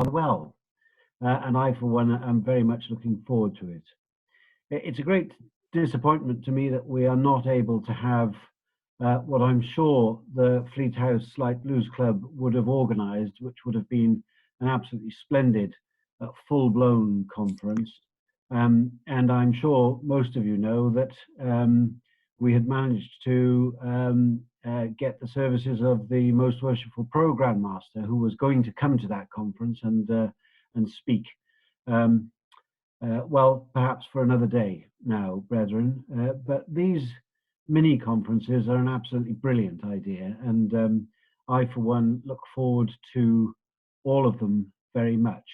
well. And I, for one, am very much looking forward to it. It's a great disappointment to me that we are not able to have what I'm sure the Fleet House Light Blues Club would have organised, which would have been an absolutely splendid, full-blown conference. And I'm sure most of you know that we had managed to get the services of the Most Worshipful Programme Master, who was going to come to that conference and speak. Well, perhaps for another day now, brethren. But these mini conferences are an absolutely brilliant idea, and I, for one, look forward to all of them very much.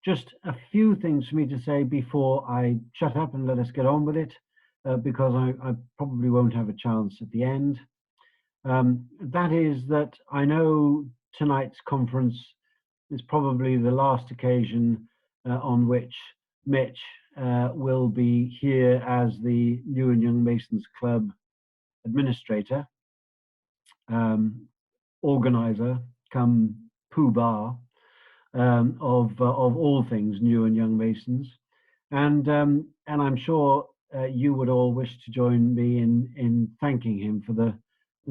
Just a few things for me to say before I shut up and let us get on with it, because I probably won't have a chance at the end. That is that I know tonight's conference is probably the last occasion on which Mitch will be here as the New and Young Masons Club administrator, organizer, come pooh-bah of all things New and Young Masons, and I'm sure you would all wish to join me in thanking him for the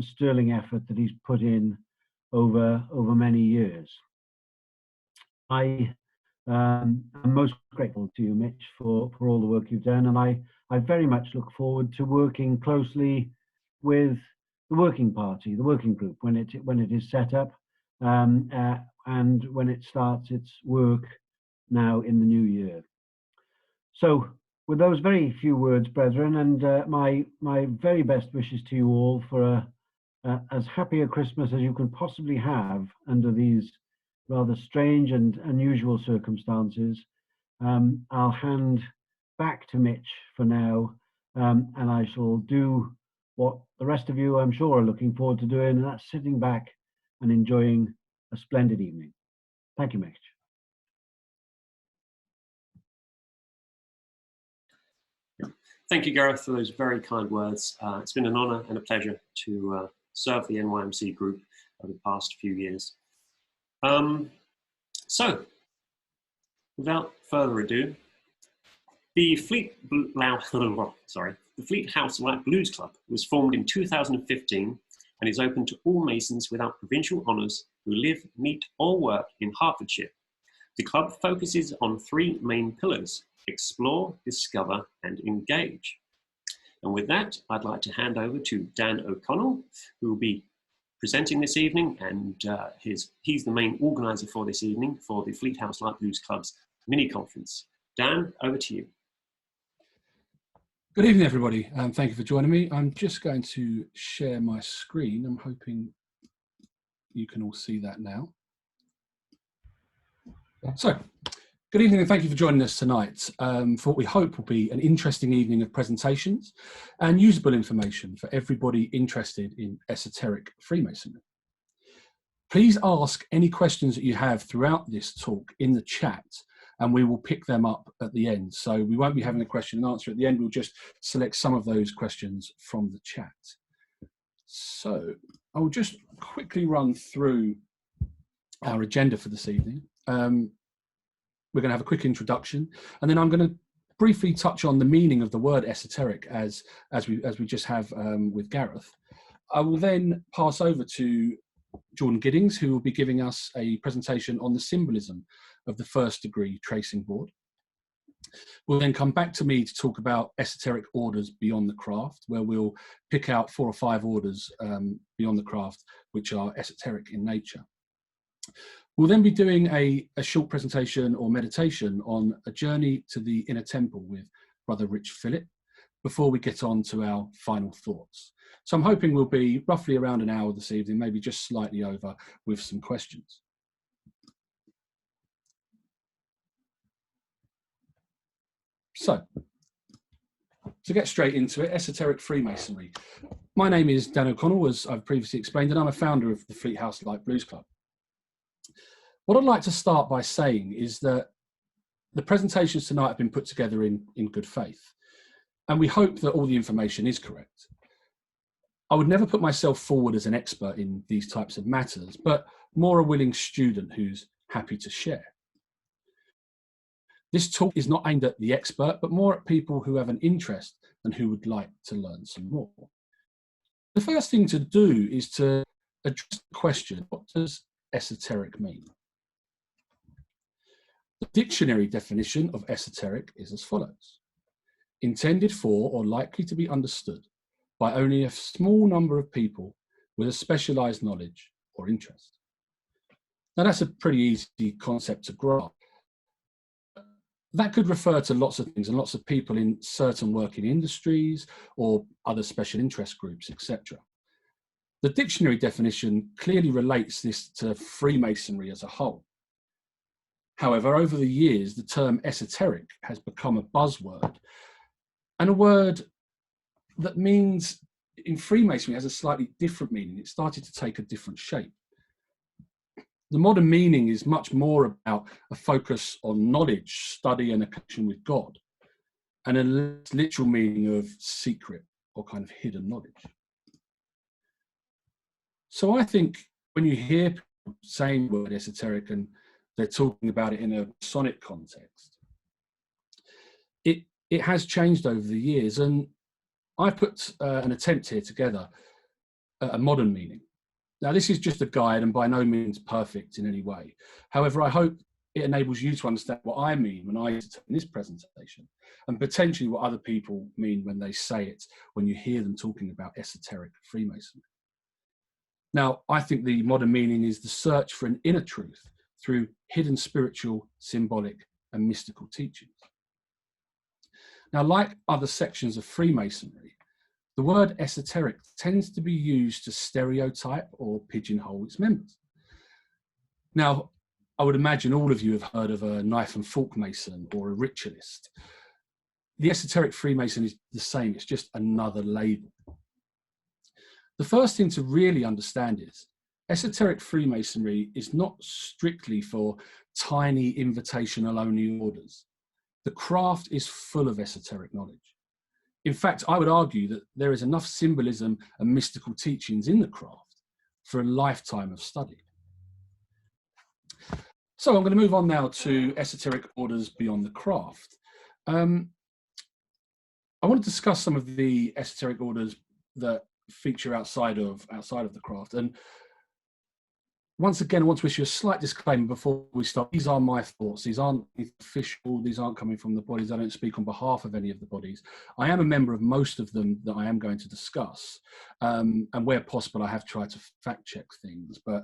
sterling effort that he's put in over many years. I am most grateful to you, Mitch, for all the work you've done, and I very much look forward to working closely with the working party, the working group, when it is set up, and when it starts its work now in the new year. So, with those very few words, brethren, and my very best wishes to you all for as happy a Christmas as you can possibly have under these rather strange and unusual circumstances, I'll hand back to Mitch for now, and I shall do what the rest of you, I'm sure, are looking forward to doing, and that's sitting back and enjoying a splendid evening. Thank you, Mitch. Thank you, Gareth, for those very kind words. It's been an honour and a pleasure to serve the NYMC group over the past few years. So, without further ado, the Fleet House Light Blues Club was formed in 2015 and is open to all Masons without provincial honours who live, meet or work in Hertfordshire. The club focuses on three main pillars: explore, discover and engage. And with that, I'd like to hand over to Dan O'Connell, who will be presenting this evening, and he's the main organiser for this evening for the Fleet House Light Blues Club's mini conference. Dan, over to you. Good evening, everybody, and thank you for joining me. I'm just going to share my screen. I'm hoping you can all see that now. So, good evening and thank you for joining us tonight for what we hope will be an interesting evening of presentations and usable information for everybody interested in esoteric Freemasonry. Please ask any questions that you have throughout this talk in the chat, and we will pick them up at the end. So we won't be having a question and answer at the end. We'll just select some of those questions from the chat. So I'll just quickly run through our agenda for this evening. We're going to have a quick introduction, and then I'm going to briefly touch on the meaning of the word esoteric as we just have with Gareth. I will then pass over to Jordan Giddings, who will be giving us a presentation on the symbolism of the first degree tracing board. We'll then come back to me to talk about esoteric orders beyond the craft, where we'll pick out 4 or 5 orders beyond the craft which are esoteric in nature. We'll then be doing a short presentation or meditation on a journey to the inner temple with Brother Rich Phillip before we get on to our final thoughts. So I'm hoping we'll be roughly around an hour this evening, maybe just slightly over, with some questions. So, to get straight into it, esoteric Freemasonry. My name is Dan O'Connell, as I've previously explained, and I'm a founder of the Fleet House Light Blues Club. What I'd like to start by saying is that the presentations tonight have been put together in good faith, and we hope that all the information is correct. I would never put myself forward as an expert in these types of matters, but more a willing student who's happy to share. This talk is not aimed at the expert, but more at people who have an interest and who would like to learn some more. The first thing to do is to address the question, what does esoteric mean? The dictionary definition of esoteric is as follows: intended for or likely to be understood by only a small number of people with a specialized knowledge or interest. Now that's a pretty easy concept to grasp. That could refer to lots of things and lots of people in certain working industries or other special interest groups, etc. The dictionary definition clearly relates this to Freemasonry as a whole. However, over the years, the term esoteric has become a buzzword, and a word that means in Freemasonry has a slightly different meaning. It started to take a different shape. The modern meaning is much more about a focus on knowledge, study, and a connection with God, and a less literal meaning of secret or kind of hidden knowledge. So I think when you hear people saying the word esoteric and they're talking about it in a Masonic context, it has changed over the years, and I put an attempt here together, a modern meaning. Now, this is just a guide and by no means perfect in any way. However, I hope it enables you to understand what I mean when I use it in this presentation, and potentially what other people mean when they say it, when you hear them talking about esoteric Freemasonry. Now, I think the modern meaning is the search for an inner truth through hidden spiritual, symbolic, and mystical teachings. Now, like other sections of Freemasonry, the word esoteric tends to be used to stereotype or pigeonhole its members. Now, I would imagine all of you have heard of a knife and fork mason or a ritualist. The esoteric Freemason is the same, it's just another label. The first thing to really understand is esoteric Freemasonry is not strictly for tiny invitational only orders. The craft is full of esoteric knowledge. In fact, I would argue that there is enough symbolism and mystical teachings in the craft for a lifetime of study. So I'm going to move on now to esoteric orders beyond the craft. I want to discuss some of the esoteric orders that feature outside of the craft. And once again, I want to issue a slight disclaimer before we start. These are my thoughts. These aren't official. These aren't coming from the bodies. I don't speak on behalf of any of the bodies. I am a member of most of them that I am going to discuss. And where possible, I have tried to fact check things, but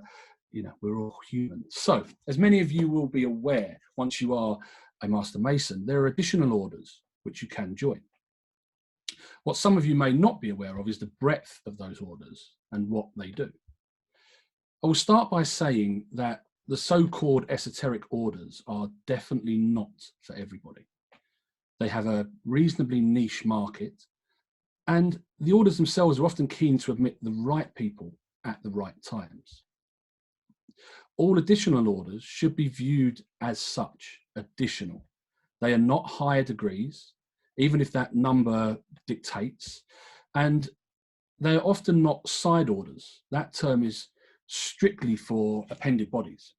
you know, we're all human. So as many of you will be aware, once you are a Master Mason, there are additional orders which you can join. What some of you may not be aware of is the breadth of those orders and what they do. I will start by saying that the so-called esoteric orders are definitely not for everybody. They have a reasonably niche market, and the orders themselves are often keen to admit the right people at the right times. All additional orders should be viewed as such, additional. They are not higher degrees, even if that number dictates, and they are often not side orders. That term is strictly for appended bodies.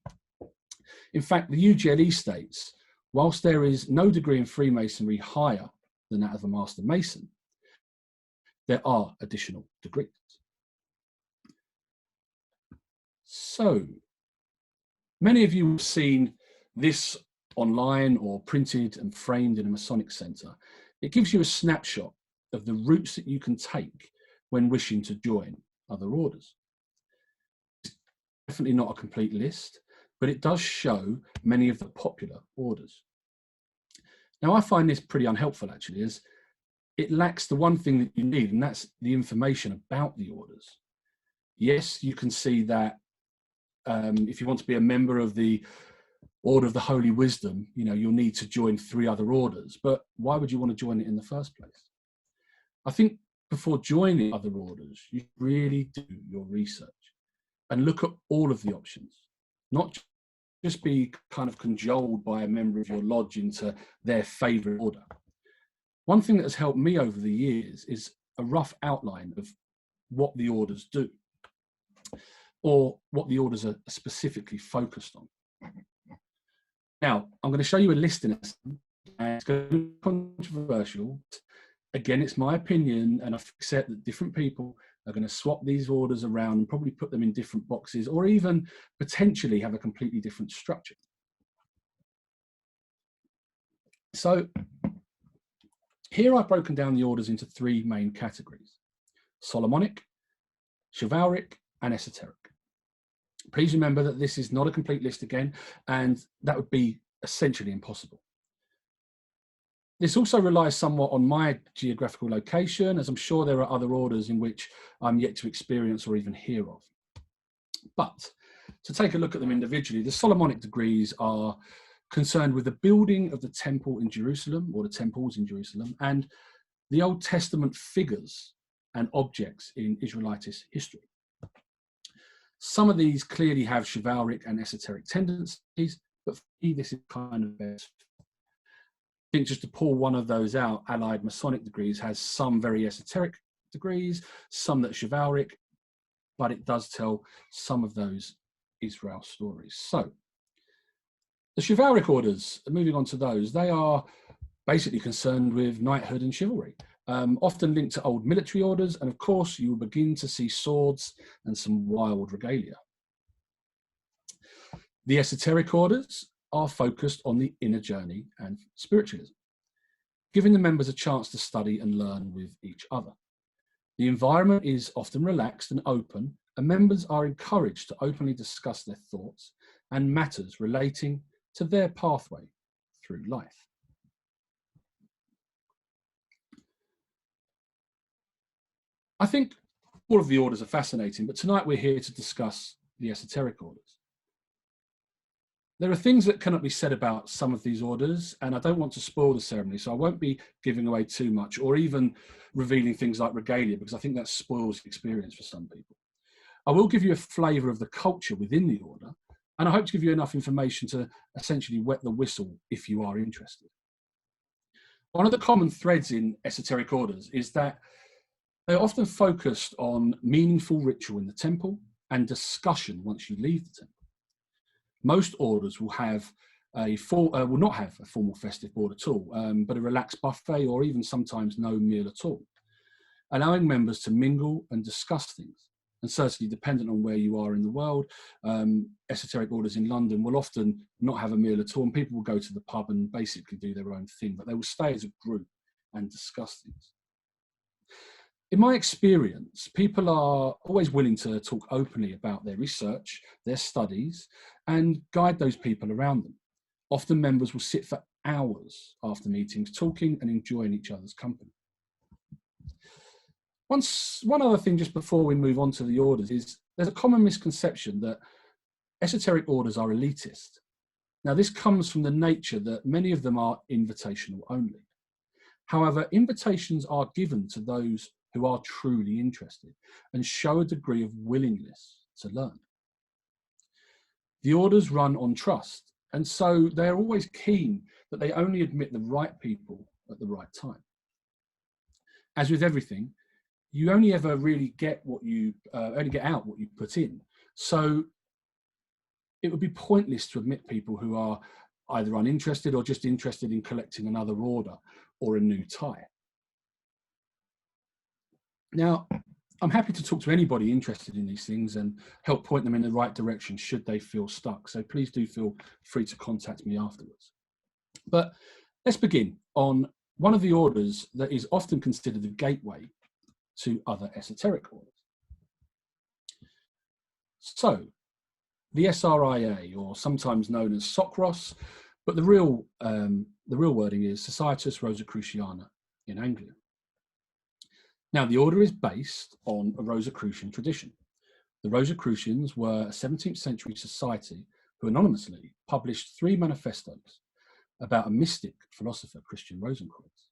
In fact, the UGLE states, whilst there is no degree in Freemasonry higher than that of a Master Mason, there are additional degrees. So, many of you have seen this online or printed and framed in a Masonic Centre. It gives you a snapshot of the routes that you can take when wishing to join other orders. Definitely not a complete list, but it does show many of the popular orders. Now, I find this pretty unhelpful, actually, as it lacks the one thing that you need, and that's the information about the orders. Yes, you can see that if you want to be a member of the Order of the Holy Wisdom, you know, you'll need to join 3 other orders, but why would you want to join it in the first place? I think before joining other orders, you really do your research and look at all of the options, not just be kind of cajoled by a member of your lodge into their favourite order. One thing that has helped me over the years is a rough outline of what the orders do, or what the orders are specifically focused on. Now, I'm going to show you a list in a second, and it's going to be controversial. Again, it's my opinion, and I accept that different people are going to swap these orders around and probably put them in different boxes, or even potentially have a completely different structure. So here I've broken down the orders into three main categories: Solomonic, chivalric, and esoteric. Please remember that this is not a complete list again, and that would be essentially impossible. This also relies somewhat on my geographical location, as I'm sure there are other orders in which I'm yet to experience or even hear of. But to take a look at them individually, the Solomonic degrees are concerned with the building of the temple in Jerusalem, or the temples in Jerusalem, and the Old Testament figures and objects in Israelitish history. Some of these clearly have chivalric and esoteric tendencies, but for me, this is kind of best. I think just to pull one of those out, Allied Masonic degrees has some very esoteric degrees, some that are chivalric, but it does tell some of those Israel stories. So the chivalric orders, moving on to those, they are basically concerned with knighthood and chivalry. Often linked to old military orders, and of course you will begin to see swords and some wild regalia. The esoteric orders are focused on the inner journey and spiritualism, giving the members a chance to study and learn with each other. The environment is often relaxed and open, and members are encouraged to openly discuss their thoughts and matters relating to their pathway through life. I think all of the orders are fascinating, but tonight we're here to discuss the esoteric orders. There are things that cannot be said about some of these orders, and I don't want to spoil the ceremony, so I won't be giving away too much or even revealing things like regalia, because I think that spoils the experience for some people. I will give you a flavour of the culture within the order, and I hope to give you enough information to essentially wet the whistle if you are interested. One of the common threads in esoteric orders is that they're often focused on meaningful ritual in the temple and discussion once you leave the temple. Most orders will have will not have a formal festive board at all, but a relaxed buffet or even sometimes no meal at all, allowing members to mingle and discuss things. And certainly, dependent on where you are in the world, esoteric orders in London will often not have a meal at all, and people will go to the pub and basically do their own thing, but they will stay as a group and discuss things. In my experience, people are always willing to talk openly about their research, their studies, and guide those people around them. Often members will sit for hours after meetings talking and enjoying each other's company. One other thing just before we move on to the orders is there's a common misconception that esoteric orders are elitist. Now, this comes from the nature that many of them are invitational only. However, invitations are given to those who are truly interested and show a degree of willingness to learn. The orders run on trust, and so they're always keen that they only admit the right people at the right time. As with everything, you only ever really get what you out what you put in. So it would be pointless to admit people who are either uninterested or just interested in collecting another order or a new tie. Now, I'm happy to talk to anybody interested in these things and help point them in the right direction should they feel stuck. So please do feel free to contact me afterwards. But let's begin on one of the orders that is often considered the gateway to other esoteric orders. So, the SRIA, or sometimes known as Socros, but the real wording is Societas Rosicruciana in Anglia. Now, the order is based on a Rosicrucian tradition. The Rosicrucians were a 17th century society who anonymously published 3 manifestos about a mystic philosopher, Christian Rosenkreuz.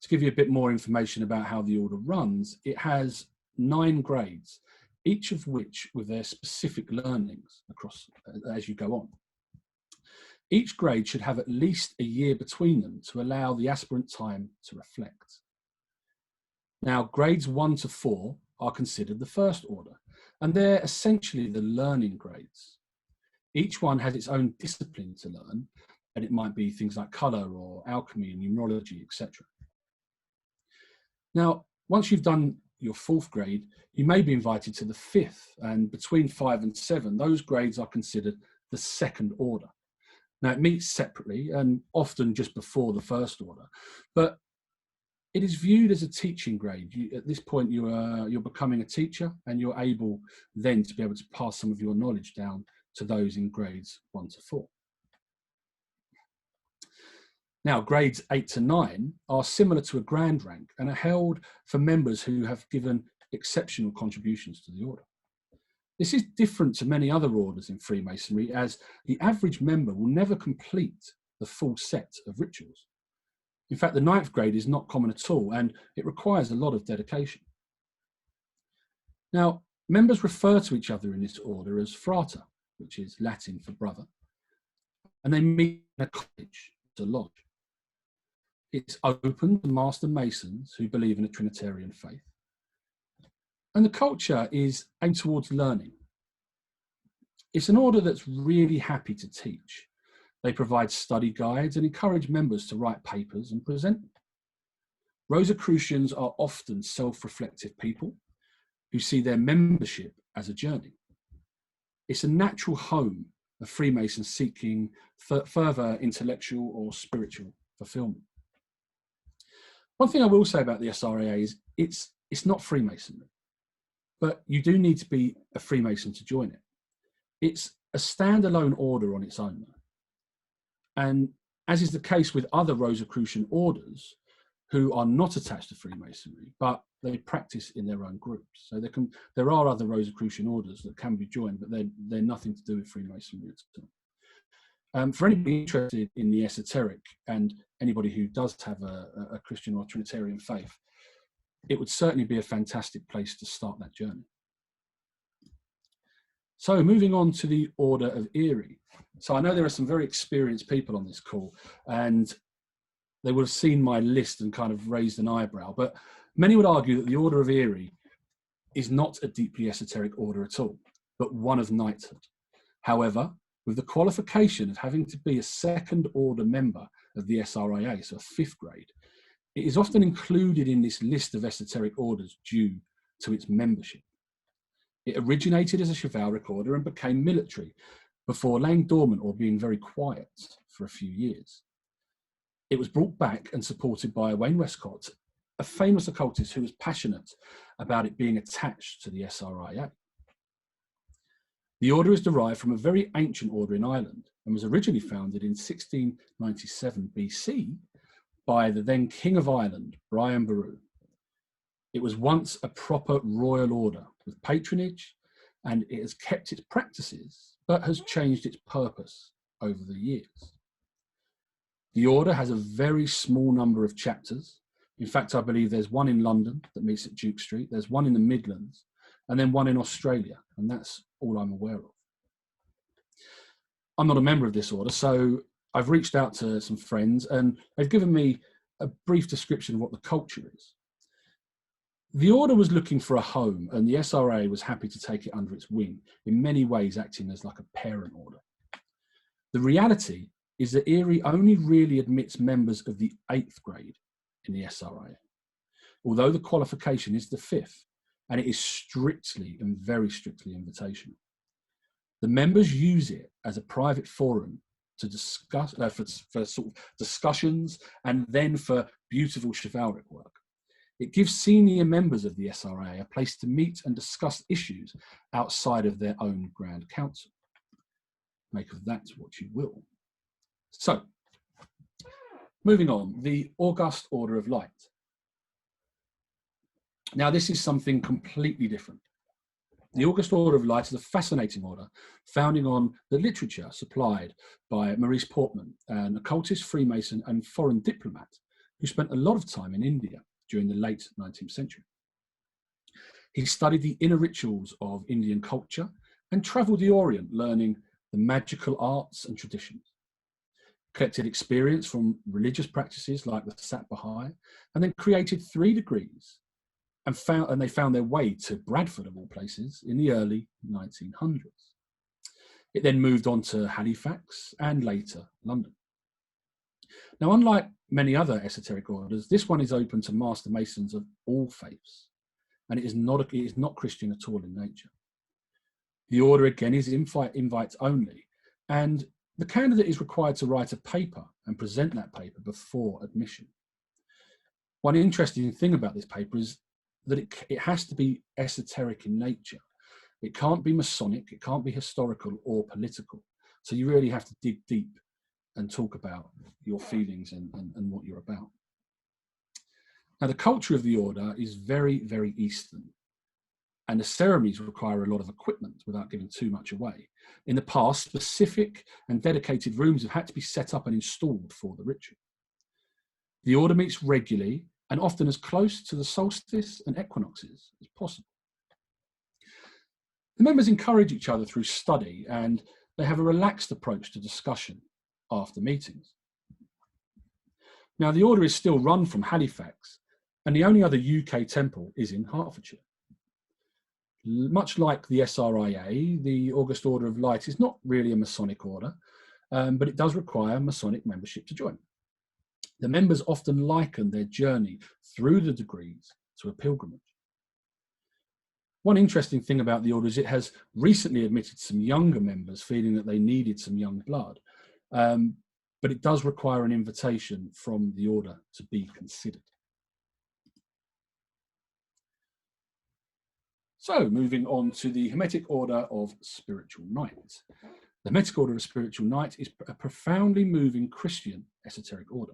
To give you a bit more information about how the order runs, it has 9 grades, each of which with their specific learnings across as you go on. Each grade should have at least a year between them to allow the aspirant time to reflect. Now, grades 1 to 4 are considered the first order, and they're essentially the learning grades. Each one has its own discipline to learn, and it might be things like colour or alchemy and numerology, etc. Now, once you've done your 4th grade, you may be invited to the 5th, and between 5 and 7, those grades are considered the 2nd order. Now, it meets separately and often just before the 1st order, but it is viewed as a teaching grade. At this point, you're becoming a teacher, and you're able then to be able to pass some of your knowledge down to those in grades 1 to 4. Now, grades 8 to 9 are similar to a grand rank and are held for members who have given exceptional contributions to the order. This is different to many other orders in Freemasonry, as the average member will never complete the full set of rituals. In fact, the 9th grade is not common at all, and it requires a lot of dedication. Now, members refer to each other in this order as frata, which is Latin for brother, and they meet in a college, a lodge. It's open to master masons who believe in a Trinitarian faith. And the culture is aimed towards learning. It's an order that's really happy to teach. They provide study guides and encourage members to write papers and present them. Rosicrucians are often self-reflective people who see their membership as a journey. It's a natural home of Freemasons seeking further intellectual or spiritual fulfillment. One thing I will say about the SRAA is it's not Freemasonry, but you do need to be a Freemason to join it. It's a standalone order on its own. And as is the case with other Rosicrucian orders who are not attached to Freemasonry, but they practice in their own groups. So there are other Rosicrucian orders that can be joined, but they're nothing to do with Freemasonry at all. For anybody interested in the esoteric and anybody who does have a Christian or Trinitarian faith, it would certainly be a fantastic place to start that journey. So moving on to the Order of Erie. So I know there are some very experienced people on this call, and they would have seen my list and kind of raised an eyebrow, but many would argue that the Order of Erie is not a deeply esoteric order at all, but one of knighthood. However, with the qualification of having to be a 2nd order member of the SRAA, so a 5th grade, it is often included in this list of esoteric orders due to its membership. It originated as a chivalric order and became military before laying dormant or being very quiet for a few years. It was brought back and supported by Wayne Westcott, a famous occultist who was passionate about it being attached to the SRAA. The order is derived from a very ancient order in Ireland and was originally founded in 1697 BC by the then King of Ireland, Brian Boru. It was once a proper royal order with patronage, and it has kept its practices, but has changed its purpose over the years. The order has a very small number of chapters. In fact, I believe there's one in London that meets at Duke Street, there's one in the Midlands, and then one in Australia, and that's all I'm aware of. I'm not a member of this order, so I've reached out to some friends, and they've given me a brief description of what the culture is. The order was looking for a home, and the SRA was happy to take it under its wing, in many ways acting as like a parent order. The reality is that Erie only really admits members of the 8th grade in the SRA, although the qualification is the 5th, and it is strictly and very strictly invitational. The members use it as a private forum to discuss, for sort of discussions, and then for beautiful chivalric work. It gives senior members of the SRA a place to meet and discuss issues outside of their own Grand Council. Make of that what you will. So, moving on, the August Order of Light. Now, this is something completely different. The August Order of Light is a fascinating order, founding on the literature supplied by Maurice Portman, an occultist, Freemason, and foreign diplomat who spent a lot of time in India during the late 19th century. He studied the inner rituals of Indian culture and travelled the Orient, learning the magical arts and traditions. Collected experience from religious practices like the Sat Baha'i, and then created 3 degrees, and they found their way to Bradford, of all places, in the early 1900s. It then moved on to Halifax and later London. Now, unlike many other esoteric orders, this one is open to Master Masons of all faiths, and it is not Christian at all in nature. The order, again, is invites only, and the candidate is required to write a paper and present that paper before admission. One interesting thing about this paper is that it has to be esoteric in nature. It can't be Masonic, it can't be historical or political. So you really have to dig deep and talk about your feelings and what you're about. Now, the culture of the order is very, very Eastern, and the ceremonies require a lot of equipment without giving too much away. In the past, specific and dedicated rooms have had to be set up and installed for the ritual. The order meets regularly and often as close to the solstice and equinoxes as possible. The members encourage each other through study, and they have a relaxed approach to discussion after meetings. Now, the order is still run from Halifax, and the only other UK temple is in Hertfordshire. Much like the SRIA, the August Order of Light is not really a Masonic order, but it does require Masonic membership to join. The members often liken their journey through the degrees to a pilgrimage. One interesting thing about the order is it has recently admitted some younger members feeling that they needed some young blood, but it does require an invitation from the order to be considered. So, moving on to the Hermetic Order of Spiritual Knight. The Hermetic Order of Spiritual Knight is a profoundly moving Christian esoteric order.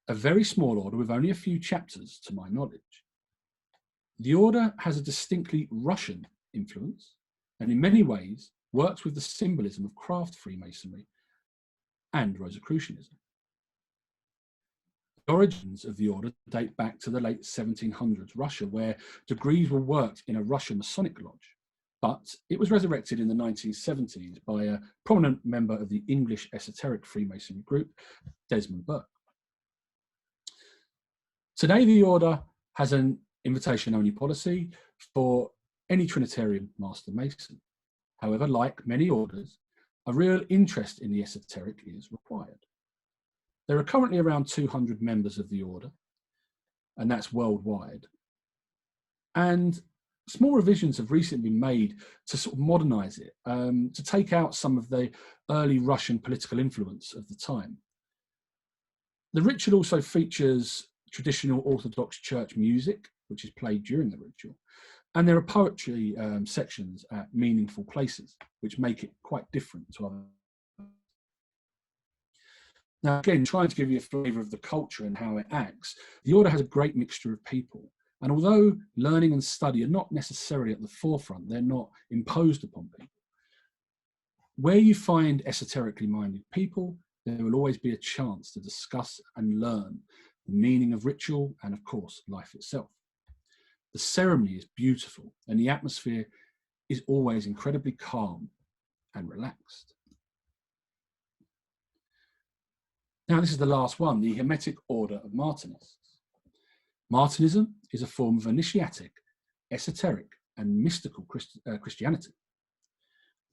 A very small order with only a few chapters, to my knowledge. The order has a distinctly Russian influence, and in many ways works with the symbolism of craft Freemasonry and Rosicrucianism. The origins of the order date back to the late 1700s Russia, where degrees were worked in a Russian Masonic lodge, but it was resurrected in the 1970s by a prominent member of the English esoteric Freemasonry group, Desmond Burke. Today, the order has an invitation-only policy for any Trinitarian Master Mason. However, like many orders, a real interest in the esoteric is required. There are currently around 200 members of the order, and that's worldwide. And small revisions have recently been made to sort of modernize it, to take out some of the early Russian political influence of the time. The ritual also features traditional Orthodox Church music, which is played during the ritual. And there are poetry sections at meaningful places, which make it quite different to other. Now, again, trying to give you a flavour of the culture and how it acts, the order has a great mixture of people. And although learning and study are not necessarily at the forefront, they're not imposed upon people. Where you find esoterically minded people, there will always be a chance to discuss and learn the meaning of ritual and, of course, life itself. The ceremony is beautiful, and the atmosphere is always incredibly calm and relaxed. Now, this is the last one, the Hermetic Order of Martinists. Martinism is a form of initiatic, esoteric, and mystical Christianity.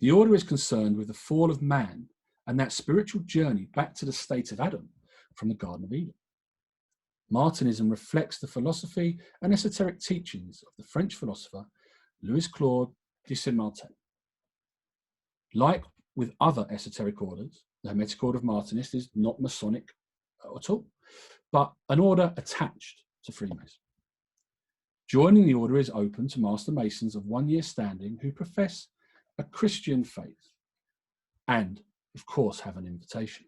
The order is concerned with the fall of man and that spiritual journey back to the state of Adam from the Garden of Eden. Martinism reflects the philosophy and esoteric teachings of the French philosopher Louis-Claude de Saint-Martin. Like with other esoteric orders, the Hermetic Order of Martinists is not Masonic at all, but an order attached to Freemasonry. Joining the order is open to Master Masons of 1 year standing who profess a Christian faith and, of course, have an invitation.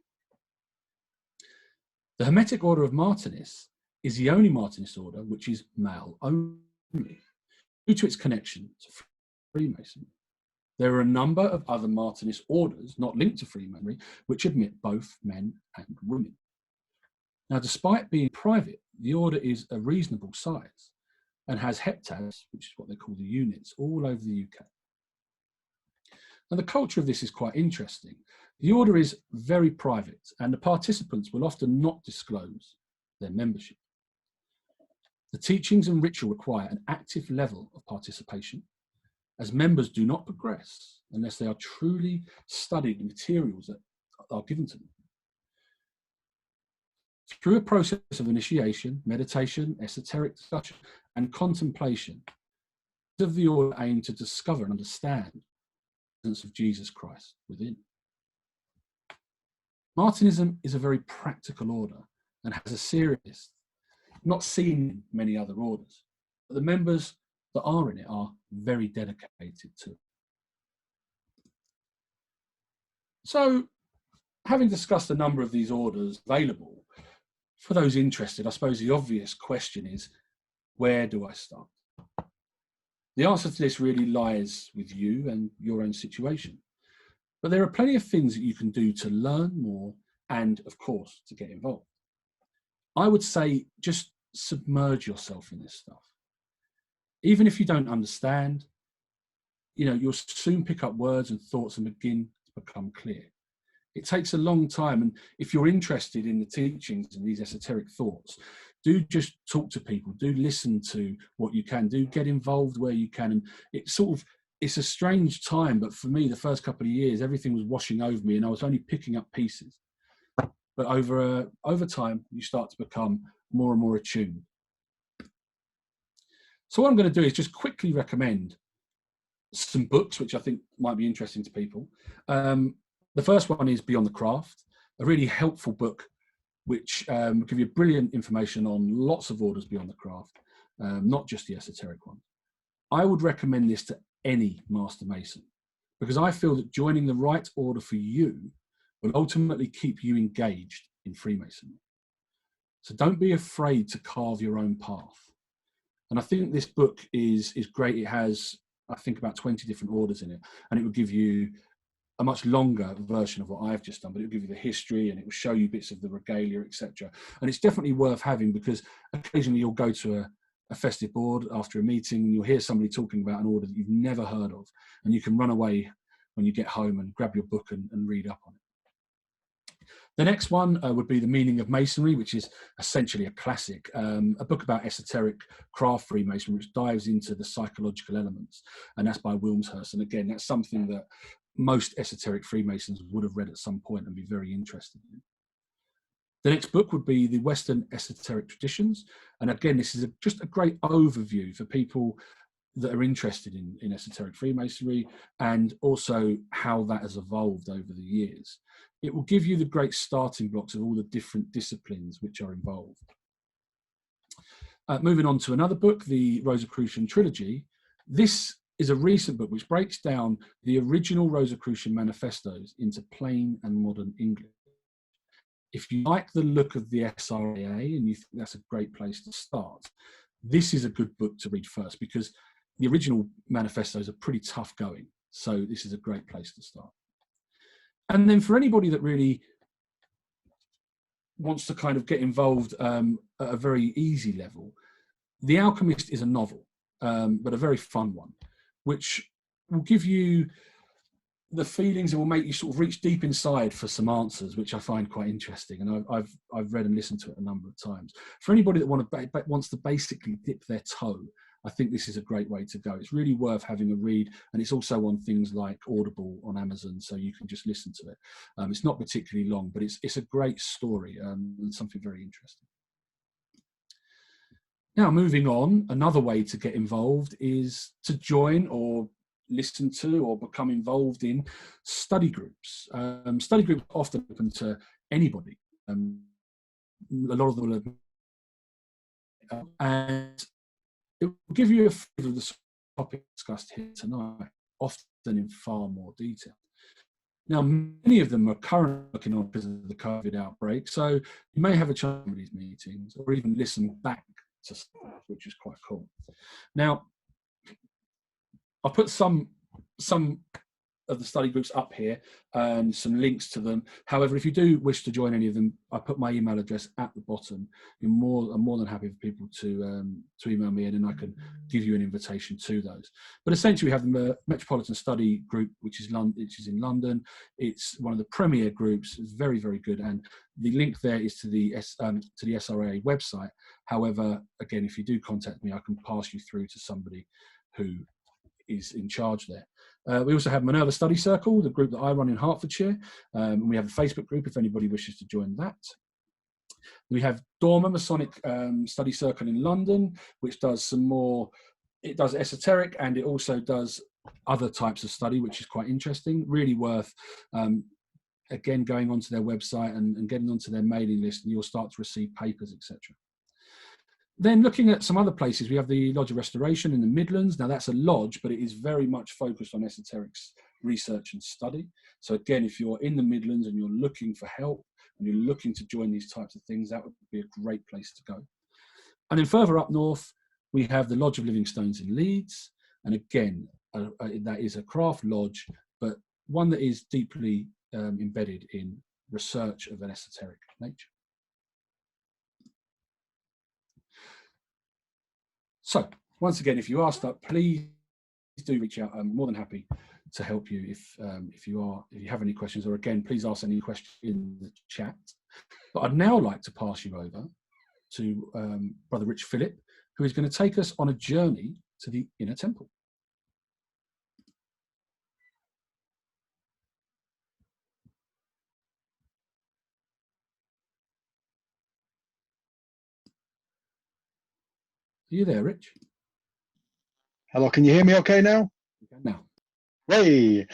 The Hermetic Order of Martinists is the only Martinist order which is male only, due to its connection to Freemasonry. There are a number of other Martinist orders not linked to Freemasonry which admit both men and women. Now, despite being private, the order is a reasonable size and has heptads, which is what they call the units, all over the UK. Now, the culture of this is quite interesting. The order is very private, and the participants will often not disclose their membership. The teachings and ritual require an active level of participation, as members do not progress unless they are truly studying the materials that are given to them. Through a process of initiation, meditation, esoteric discussion, and contemplation, of the order aim to discover and understand the presence of Jesus Christ within. Martinism is a very practical order and has a serious, not seen in many other orders, but the members that are in it are very dedicated to it. So, having discussed a number of these orders available, for those interested, I suppose the obvious question is, where do I start? The answer to this really lies with you and your own situation. But there are plenty of things that you can do to learn more and, of course, to get involved. I would say just submerge yourself in this stuff. Even if you don't understand, you'll soon pick up words and thoughts and begin to become clear. It takes a long time, and if you're interested in the teachings and these esoteric thoughts, do just talk to people, do listen to what you can, do get involved where you can. And it's a strange time, but for me, the first couple of years, everything was washing over me and I was only picking up pieces. But over time, you start to become more and more attuned. So what I'm going to do is just quickly recommend some books, which I think might be interesting to people. The first one is Beyond the Craft, a really helpful book, which will give you brilliant information on lots of orders beyond the craft, not just the esoteric one. I would recommend this to any Master Mason, because I feel that joining the right order for you will ultimately keep you engaged in Freemasonry. So don't be afraid to carve your own path. And I think this book is great. It has, I think, about 20 different orders in it, and it will give you a much longer version of what I've just done, but it'll give you the history and it will show you bits of the regalia, etc. And it's definitely worth having, because occasionally you'll go to a festive board after a meeting and you'll hear somebody talking about an order that you've never heard of, and you can run away when you get home and grab your book and read up on it. The next one would be The Meaning of Masonry, which is essentially a classic, a book about esoteric craft Freemasonry, which dives into the psychological elements, and that's by Wilmshurst. And again, that's something that most esoteric Freemasons would have read at some point and be very interested in. The next book would be The Western Esoteric Traditions. And again, this is just a great overview for people that are interested in esoteric Freemasonry, and also how that has evolved over the years. It will give you the great starting blocks of all the different disciplines which are involved. Moving on to another book, the Rosicrucian Trilogy. This is a recent book which breaks down the original Rosicrucian manifestos into plain and modern English. If you like the look of the SRAA and you think that's a great place to start, this is a good book to read first, because the original manifestos are pretty tough going. So this is a great place to start. And then for anybody that really wants to kind of get involved at a very easy level, The Alchemist is a novel, but a very fun one, which will give you the feelings and will make you sort of reach deep inside for some answers, which I find quite interesting. And I've read and listened to it a number of times. For anybody that wants to basically dip their toe, I think this is a great way to go. It's really worth having a read, and it's also on things like Audible on Amazon, so you can just listen to it. It's not particularly long, but it's a great story and something very interesting. Now, moving on, another way to get involved is to join or listen to or become involved in study groups. Study groups are often open to anybody. A lot of them will, and it will give you a feel of the topic discussed here tonight, often in far more detail. Now, many of them are currently working on because of the COVID outbreak, so you may have a chance at these meetings or even listen back to stuff, which is quite cool. Now, I'll put some of the study groups up here and some links to them. However, if you do wish to join any of them, I put my email address at the bottom. I'm more than happy for people to email me in, and I can give you an invitation to those. But essentially, we have the Metropolitan Study Group, which is in London. It's one of the premier groups. It's very, very good, and the link there is to the SRA website. However, again, if you do contact me, I can pass you through to somebody who is in charge there. We also have Minerva Study Circle, the group that I run in Hertfordshire, and we have a Facebook group if anybody wishes to join that. We have Dorma Masonic Study Circle in London, which does some more, it does esoteric and it also does other types of study, which is quite interesting, really worth, again, going onto their website and getting onto their mailing list, and you'll start to receive papers, etc. Then looking at some other places, we have the Lodge of Restoration in the Midlands. Now that's a lodge, but it is very much focused on esoterics research and study. So again, if you're in the Midlands and you're looking for help and you're looking to join these types of things, that would be a great place to go. And then further up north, we have the Lodge of Living Stones in Leeds. And again, that is a craft lodge, but one that is deeply embedded in research of an esoteric nature. So once again, if you are stuck, please do reach out. I'm more than happy to help you if you have any questions, or again, please ask any questions in the chat. But I'd now like to pass you over to Brother Rich Phillip, who is going to take us on a journey to the inner temple. Are you there, Rich? Hello, can you hear me okay now? You can now. Hey,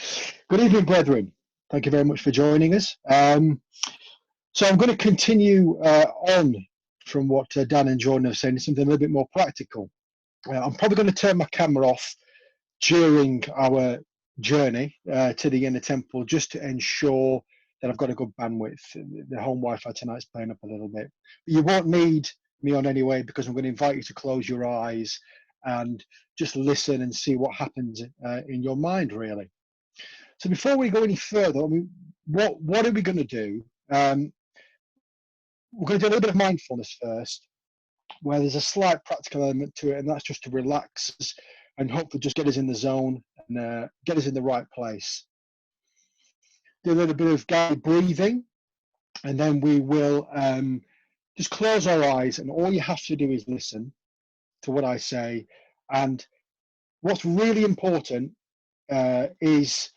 good evening, brethren. Thank you very much for joining us. So I'm going to continue on from what Dan and Jordan have said, something a little bit more practical. I'm probably going to turn my camera off during our journey to the inner temple, just to ensure that I've got a good bandwidth. The home Wi-Fi tonight's playing up a little bit. But you won't need me on anyway, because I'm going to invite you to close your eyes and just listen and see what happens in your mind, really. So before we go any further, I mean, what are we going to do? We're going to do a little bit of mindfulness first, where there's a slight practical element to it, and that's just to relax and hopefully just get us in the zone and get us in the right place. Do a little bit of guided breathing, and then we will just close our eyes, and all you have to do is listen to what I say. And what's really important is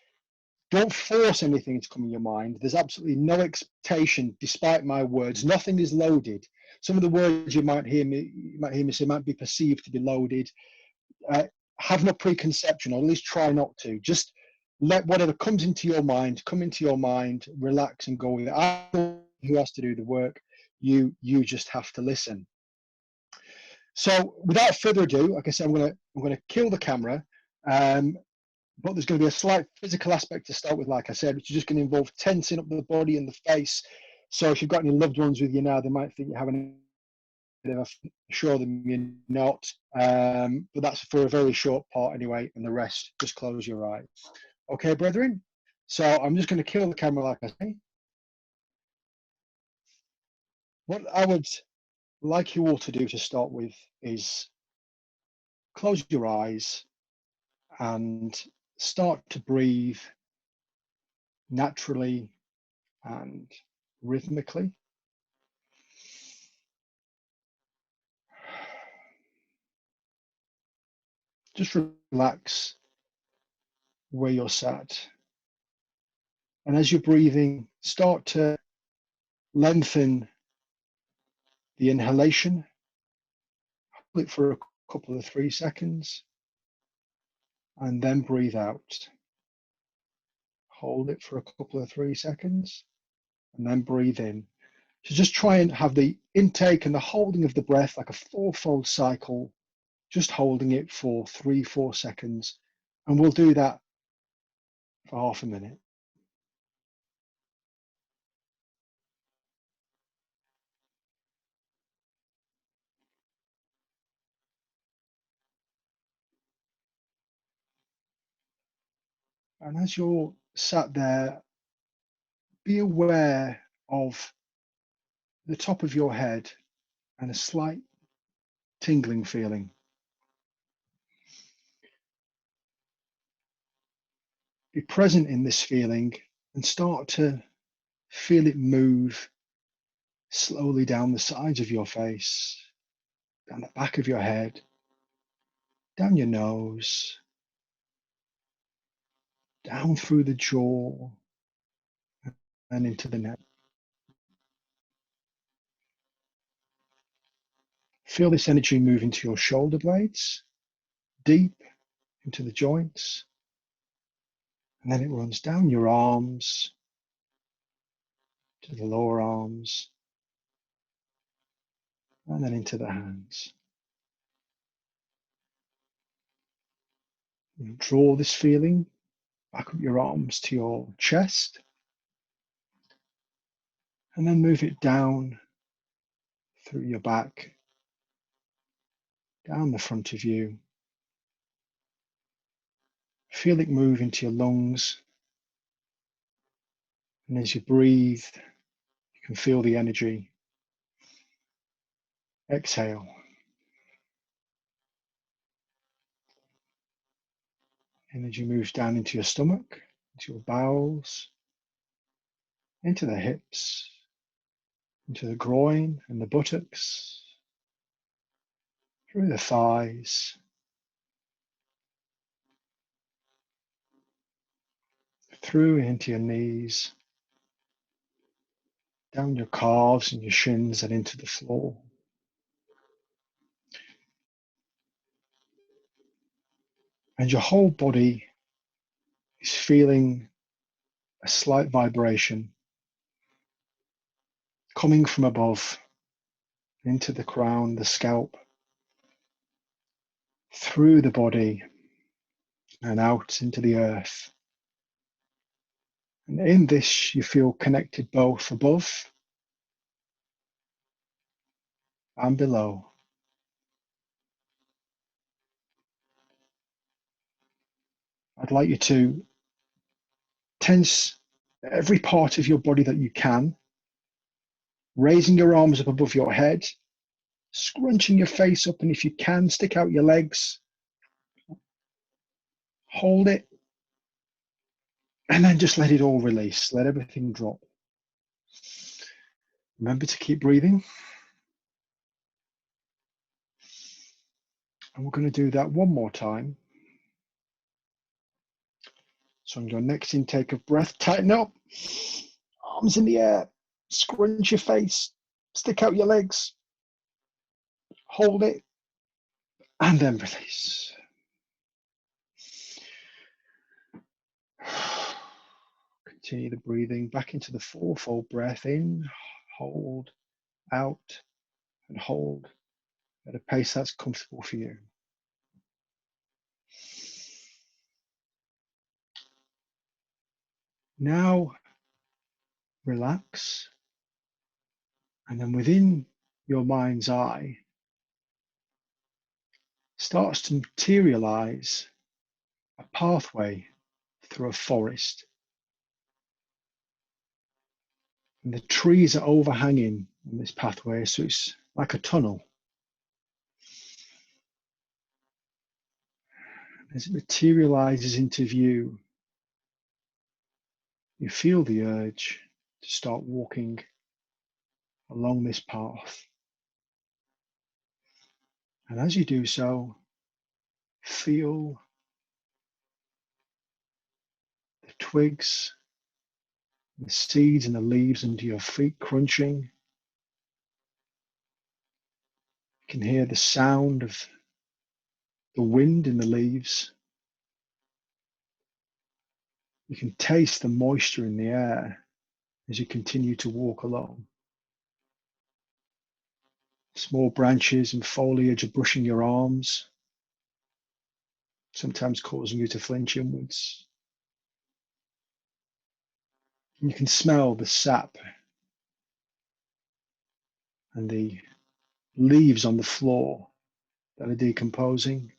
don't force anything to come in your mind. There's absolutely no expectation, despite my words. Nothing is loaded. Some of the words you might hear me say might be perceived to be loaded. Have no preconception, or at least try not to. Just let whatever comes into your mind come into your mind. Relax and go with it. I'm the one who has to do the work. You just have to listen. So without further ado, like I said, I'm gonna kill the camera, but there's going to be a slight physical aspect to start with, like I said, which is just going to involve tensing up the body and the face. So if you've got any loved ones with you now, they might think you're having a bit of a, assure them you're not, but that's for a very short part anyway, and the rest, just close your eyes. Okay, brethren? So I'm just going to kill the camera, like I say. What I would like you all to do to start with is close your eyes and start to breathe naturally and rhythmically. Just relax where you're sat. And as you're breathing, start to lengthen the inhalation. Hold it for a couple of 3 seconds, and then breathe out. Hold it for a couple of 3 seconds, and then breathe in. So just try and have the intake and the holding of the breath like a fourfold cycle, just holding it for 3-4 seconds. And we'll do that for half a minute. And as you're sat there, be aware of the top of your head and a slight tingling feeling. Be present in this feeling and start to feel it move slowly down the sides of your face, down the back of your head, down your nose, down through the jaw and into the neck. Feel this energy move into your shoulder blades, deep into the joints, and then it runs down your arms to the lower arms, and then into the hands. You draw this feeling back up your arms to your chest, and then move it down through your back, down the front of you. Feel it move into your lungs, and as you breathe, you can feel the energy. Exhale. Energy moves down into your stomach, into your bowels, into the hips, into the groin and the buttocks, through the thighs, through into your knees, down your calves and your shins and into the floor. And your whole body is feeling a slight vibration coming from above into the crown, the scalp, through the body and out into the earth. And in this, you feel connected both above and below. I'd like you to tense every part of your body that you can, raising your arms up above your head, scrunching your face up, and if you can, stick out your legs, hold it, and then just let it all release. Let everything drop. Remember to keep breathing. And we're going to do that one more time. So on your next intake of breath, tighten up, arms in the air, scrunch your face, stick out your legs, hold it, and then release. Continue the breathing back into the fourfold breath in, hold, out, and hold at a pace that's comfortable for you. Now relax, and then within your mind's eye starts to materialize a pathway through a forest. And the trees are overhanging on this pathway, so it's like a tunnel. As it materializes into view, you feel the urge to start walking along this path. And as you do so, feel the twigs, the seeds and the leaves under your feet crunching. You can hear the sound of the wind in the leaves. You can taste the moisture in the air as you continue to walk along. Small branches and foliage are brushing your arms, sometimes causing you to flinch inwards. And you can smell the sap and the leaves on the floor that are decomposing,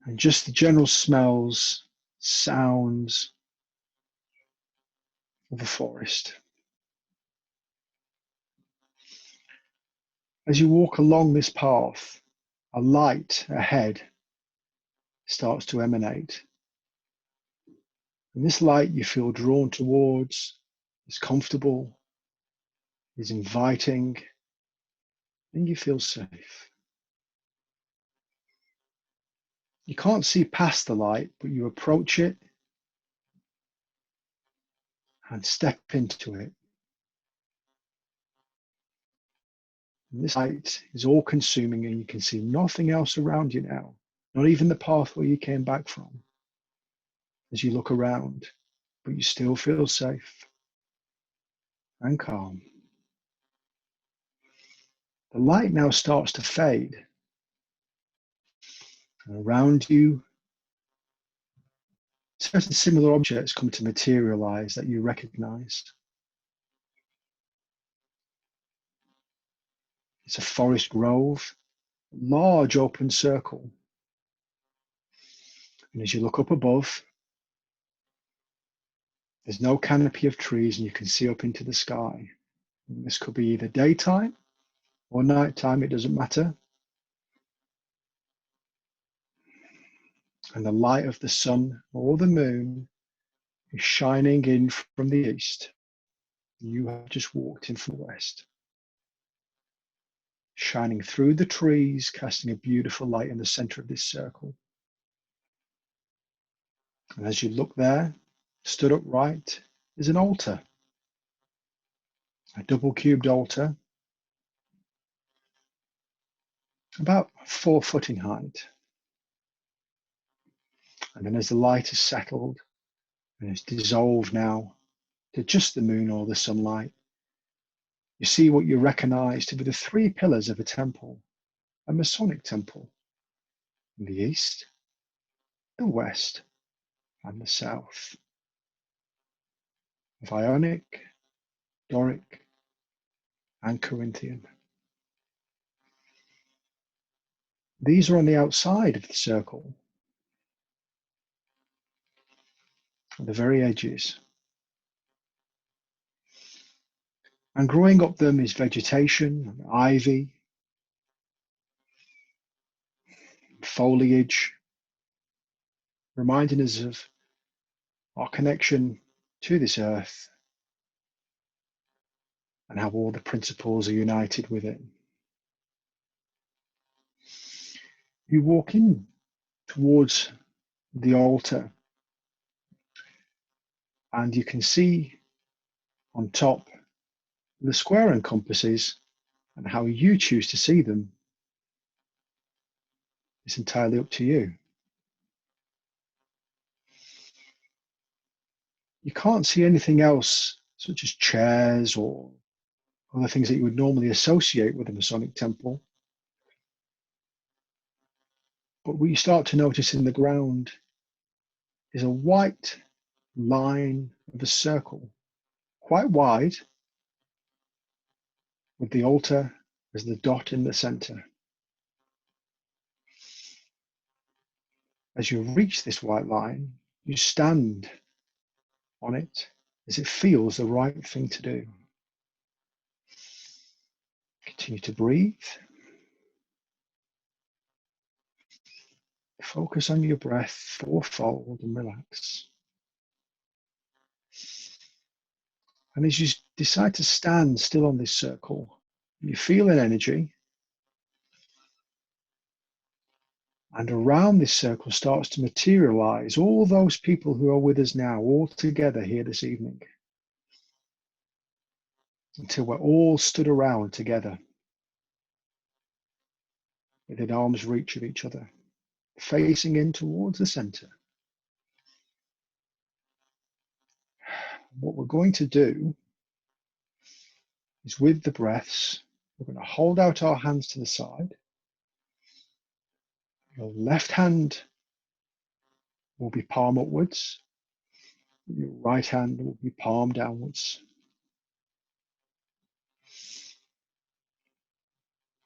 and just the general smells, sounds of the forest. As you walk along this path, a light ahead starts to emanate. And this light you feel drawn towards is comfortable, is inviting, and you feel safe. You can't see past the light, but you approach it and step into it. And this light is all consuming and you can see nothing else around you now, not even the pathway you came back from as you look around, but you still feel safe and calm. The light now starts to fade. And around you, certain similar objects come to materialize that you recognize. It's a forest grove, a large open circle. And as you look up above, there's no canopy of trees and you can see up into the sky. And this could be either daytime or nighttime, it doesn't matter. And the light of the sun or the moon is shining in from the east. You have just walked in from the west, shining through the trees, casting a beautiful light in the center of this circle. And as you look there, stood upright, is an altar, a double cubed altar, about 4 foot in height. And then as the light has settled and it's dissolved now to just the moon or the sunlight, you see what you recognize to be the 3 pillars of a temple, a Masonic temple, in the east, the west, and the south. Of Ionic, Doric, and Corinthian. These are on the outside of the circle, at the very edges. And growing up them is vegetation, ivy, foliage, reminding us of our connection to this earth and how all the principles are united with it. You walk in towards the altar and you can see on top the square and compasses, and how you choose to see them is entirely up to you. You can't see anything else, such as chairs or other things that you would normally associate with a Masonic temple. But what you start to notice in the ground is a white line of a circle, quite wide, with the altar as the dot in the center. As you reach this white line, you stand on it as it feels the right thing to do. Continue to breathe. Focus on your breath fourfold and relax. And as you decide to stand still on this circle, you feel an energy. And around this circle starts to materialize all those people who are with us now, all together here this evening. Until we're all stood around together, within arm's reach of each other, facing in towards the center. What we're going to do is, with the breaths, we're going to hold out our hands to the side. Your left hand will be palm upwards. Your right hand will be palm downwards.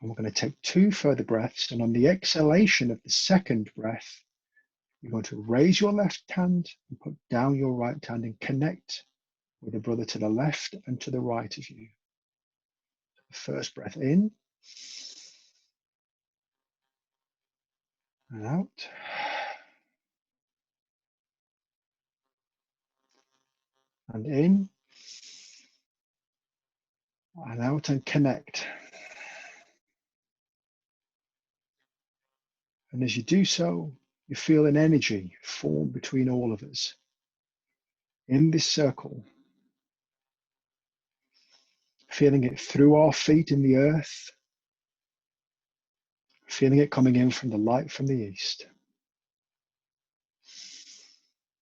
And we're going to take 2 further breaths. And on the exhalation of the second breath, you're going to raise your left hand and put down your right hand and connect with a brother to the left and to the right of you. The first breath in and out. And in and out and connect. And as you do so, you feel an energy form between all of us in this circle, feeling it through our feet in the earth, feeling it coming in from the light from the east.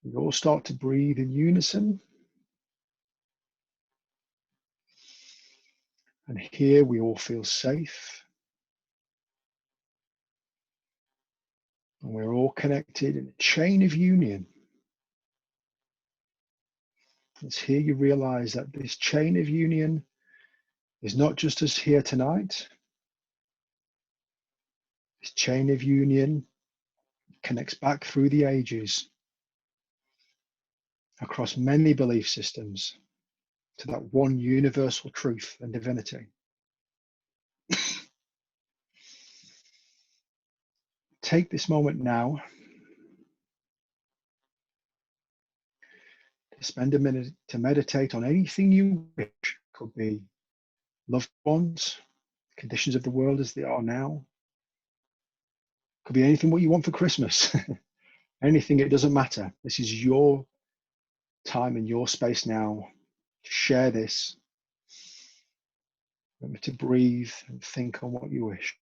We all start to breathe in unison. And here we all feel safe. And we're all connected in a chain of union. It's here you realize that this chain of union is not just us here tonight. This chain of union connects back through the ages, across many belief systems, to that one universal truth and divinity. Take this moment now to spend a minute to meditate on anything you wish. Could be loved ones, conditions of the world as they are now. Could be anything what you want for Christmas. Anything, it doesn't matter. This is your time and your space now to share this. Remember to breathe and think on what you wish.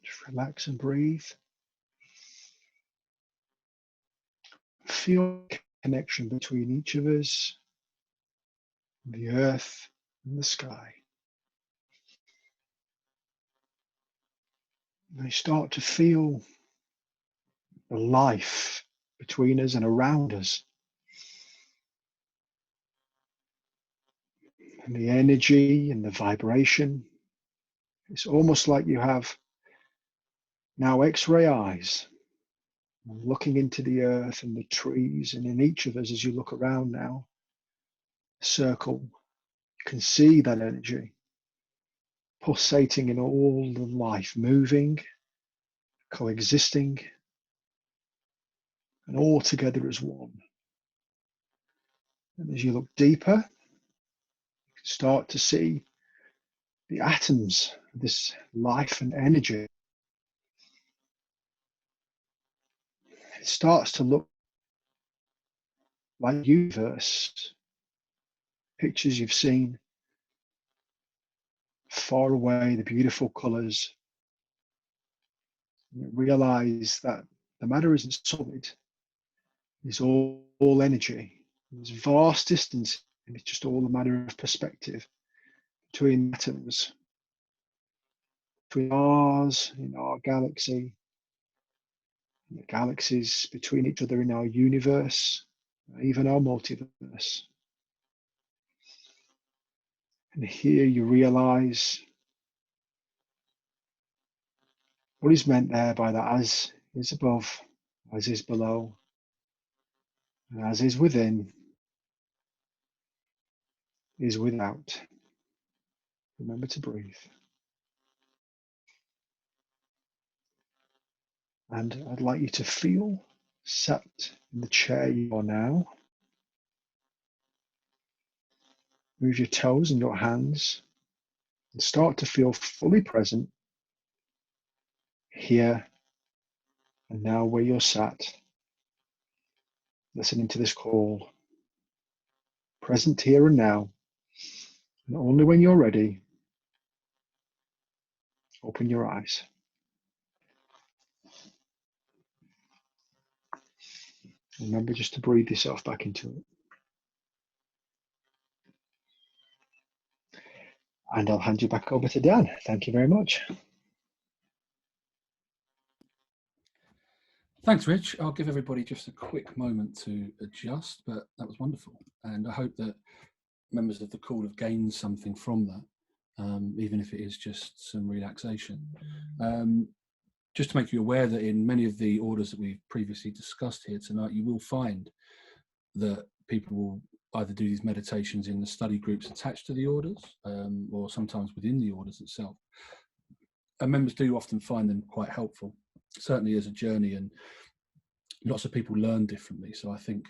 Just relax and breathe. Feel the connection between each of us, the earth and the sky. And you start to feel the life between us and around us. And the energy and the vibration. It's almost like you have now X-ray eyes looking into the earth and the trees, and in each of us as you look around now, a circle, you can see that energy pulsating in all the life, moving, coexisting, and all together as one. And as you look deeper, you can start to see the atoms of this life and energy. It starts to look like universe, pictures you've seen far away, the beautiful colors. You realize that the matter isn't solid, it's all energy. There's vast distance, and it's just all a matter of perspective between atoms, between ours in our galaxy, and the galaxies between each other in our universe, even our multiverse. And here you realize what is meant there by that as is above, as is below, and as is within, is without. Remember to breathe. And I'd like you to feel sat in the chair you are now. Move your toes and your hands and start to feel fully present here and now where you're sat, listening to this call. Present here and now, and only when you're ready, open your eyes. Remember just to breathe yourself back into it. And I'll hand you back over to Dan. Thank you very much. Thanks, Rich. I'll give everybody just a quick moment to adjust, but that was wonderful. And I hope that members of the call have gained something from that, even if it is just some relaxation. Just to make you aware that in many of the orders that we've previously discussed here tonight, you will find that people will either do these meditations in the study groups attached to the orders, or sometimes within the orders itself. And members do often find them quite helpful, certainly as a journey, and lots of people learn differently. So I think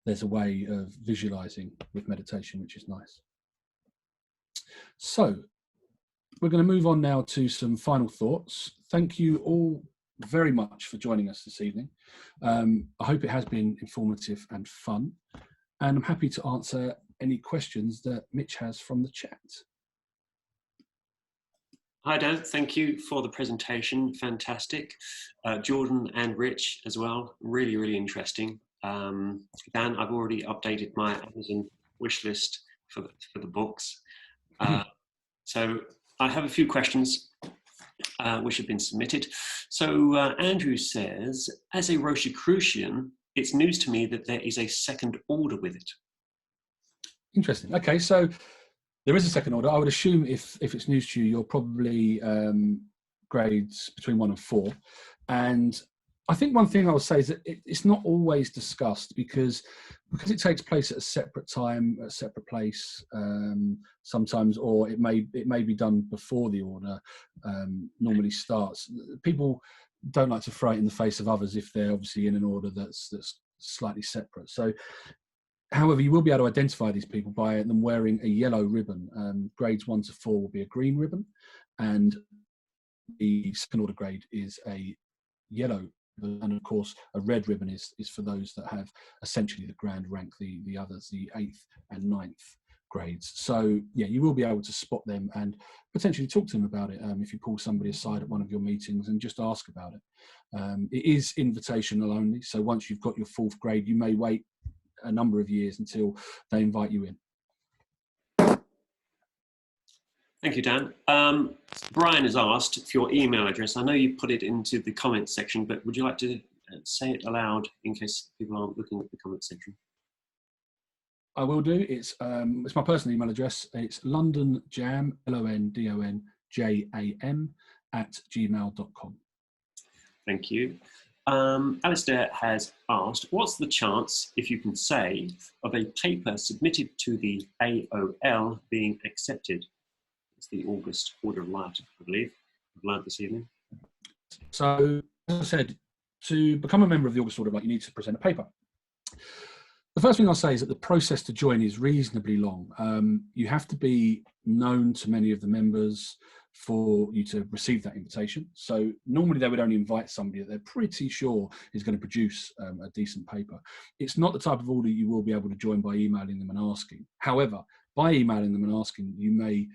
there's a way of visualizing with meditation, which is nice. So we're going to move on now to some final thoughts. Thank you all very much for joining us this evening. I hope it has been informative and fun, and I'm happy to answer any questions that Mitch has from the chat. Hi Dan, thank you for the presentation, fantastic. Jordan and Rich as well, really, really interesting. Dan, I've already updated my Amazon wish list for the books. So I have a few questions which have been submitted. So Andrew says, as a Rosicrucian, it's news to me that there is a second order with it. Interesting. Okay, so there is a second order. I would assume if it's news to you, you're probably grades between 1 and 4. And I think one thing I would say is that it's not always discussed because it takes place at a separate time, a separate place, sometimes, or it may be done before the order normally starts. People don't like to throw it in the face of others if they're obviously in an order that's slightly separate. So, however, you will be able to identify these people by them wearing a yellow ribbon. Grades 1 to 4 will be a green ribbon, and the second order grade is a yellow. And of course, a red ribbon is for those that have essentially the grand rank, the others, the 8th and 9th grades. So yeah, you will be able to spot them and potentially talk to them about it if you pull somebody aside at one of your meetings and just ask about it. It is invitational only, so once you've got your 4th grade, you may wait a number of years until they invite you in. Thank you, Dan. Brian has asked for your email address. I know you put it into the comments section, but would you like to say it aloud in case people aren't looking at the comments section? I will do. It's my personal email address. It's londonjam, LONDONJAM @gmail.com. Thank you. Alistair has asked, what's the chance, if you can say, of a paper submitted to the AOL being accepted? It's the August Order of Light, I believe. I've learned this evening. So, as I said, to become a member of the August Order of Light, you need to present a paper. The first thing I'll say is that the process to join is reasonably long. You have to be known to many of the members for you to receive that invitation. So normally they would only invite somebody that they're pretty sure is going to produce a decent paper. It's not the type of order you will be able to join by emailing them and asking. However, by emailing them and asking, you may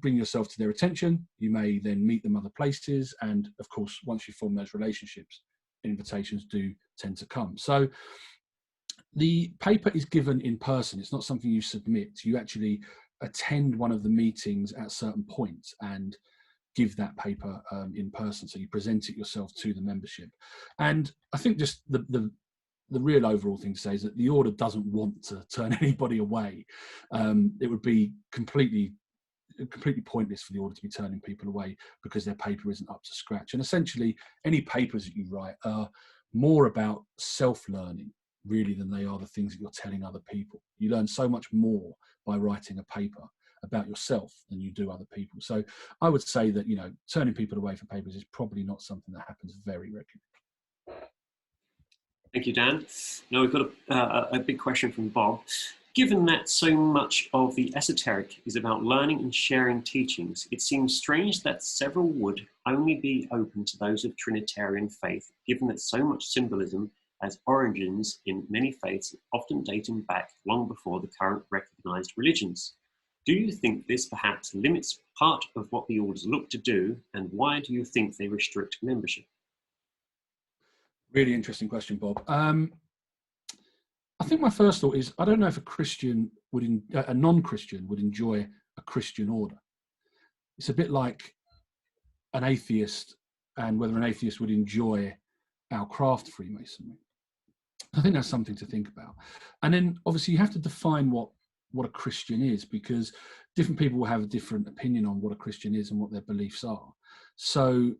bring yourself to their attention, you may then meet them other places, and of course, once you form those relationships, invitations do tend to come. So the paper is given in person. It's not something you submit. You actually attend one of the meetings at certain points and give that paper in person. So you present it yourself to the membership. And I think just the real overall thing to say is that the order doesn't want to turn anybody away. It would be completely pointless for the order to be turning people away because their paper isn't up to scratch. And essentially, any papers that you write are more about self-learning, really, than they are the things that you're telling other people. You learn so much more by writing a paper about yourself than you do other people. So I would say that, you know, turning people away for papers is probably not something that happens very regularly. Thank you, Dan. Now we've got a big question from Bob. Given that so much of the esoteric is about learning and sharing teachings, it seems strange that several would only be open to those of Trinitarian faith, given that so much symbolism has origins in many faiths, often dating back long before the current recognized religions. Do you think this perhaps limits part of what the orders look to do, and why do you think they restrict membership? Really interesting question, Bob. I think my first thought is, I don't know if a non-Christian would enjoy a Christian order. it's a bit like an atheist and whether an atheist would enjoy our craft Freemasonry. I think that's something to think about. And then obviously you have to define what a Christian is, because different people will have a different opinion on what a Christian is and what their beliefs are. So,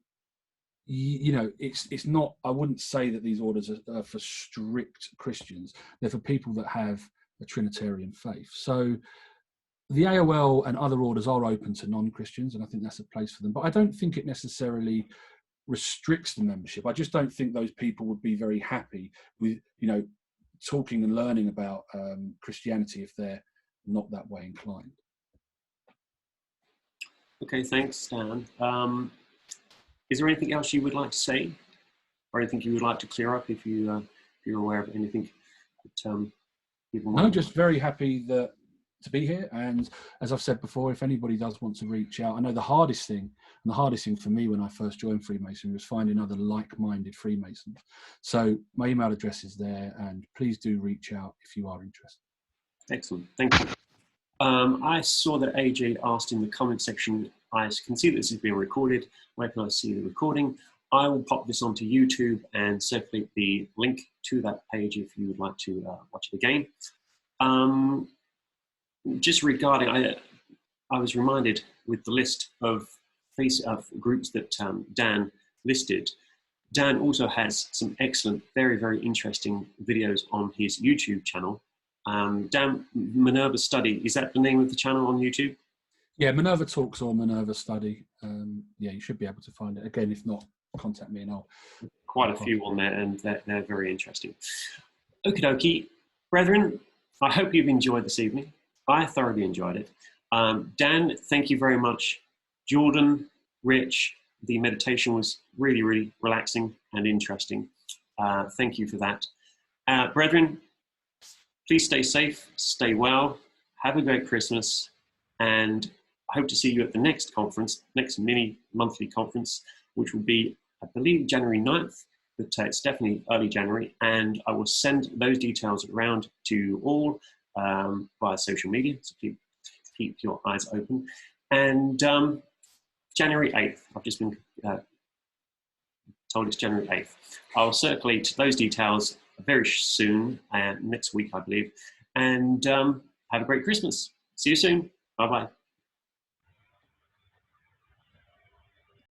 you know, it's not, I wouldn't say that these orders are for strict Christians. They're for people that have a Trinitarian faith. So the AOL and other orders are open to non-Christians, and I think that's a place for them. But I don't think it necessarily restricts the membership. I just don't think those people would be very happy with, you know, talking and learning about Christianity if they're not that way inclined. Okay, thanks, Dan. Is there anything else you would like to say, or anything you would like to clear up if you're aware of anything that people want? No, just very happy to be here. And as I've said before, if anybody does want to reach out, I know the hardest thing for me when I first joined Freemasonry was finding other like-minded Freemasons. So my email address is there, and please do reach out if you are interested. Excellent, thank you. I saw that AJ asked in the comment section, I can see that this is being recorded. Where can I see the recording? I will pop this onto YouTube and circulate the link to that page if you would like to watch it again. Just regarding, I was reminded with the list of groups that Dan listed. Dan also has some excellent, very, very interesting videos on his YouTube channel. Dan, Minerva Study, is that the name of the channel on YouTube? Yeah, Minerva Talks or Minerva Study. Yeah, you should be able to find it. Again, if not, contact me and I'll... Quite a few on there, and they're very interesting. Okie dokie. Brethren, I hope you've enjoyed this evening. I thoroughly enjoyed it. Dan, thank you very much. Jordan, Rich, the meditation was really, really relaxing and interesting. Thank you for that. Brethren, please stay safe, stay well, have a great Christmas, and I hope to see you at the next conference, next mini monthly conference, which will be, I believe, January 9th, but it's definitely early January, and I will send those details around to all via social media, so keep your eyes open. And January 8th, I've just been told it's January 8th. I'll circulate those details very soon, next week, I believe. And have a great Christmas. See you soon. Bye-bye.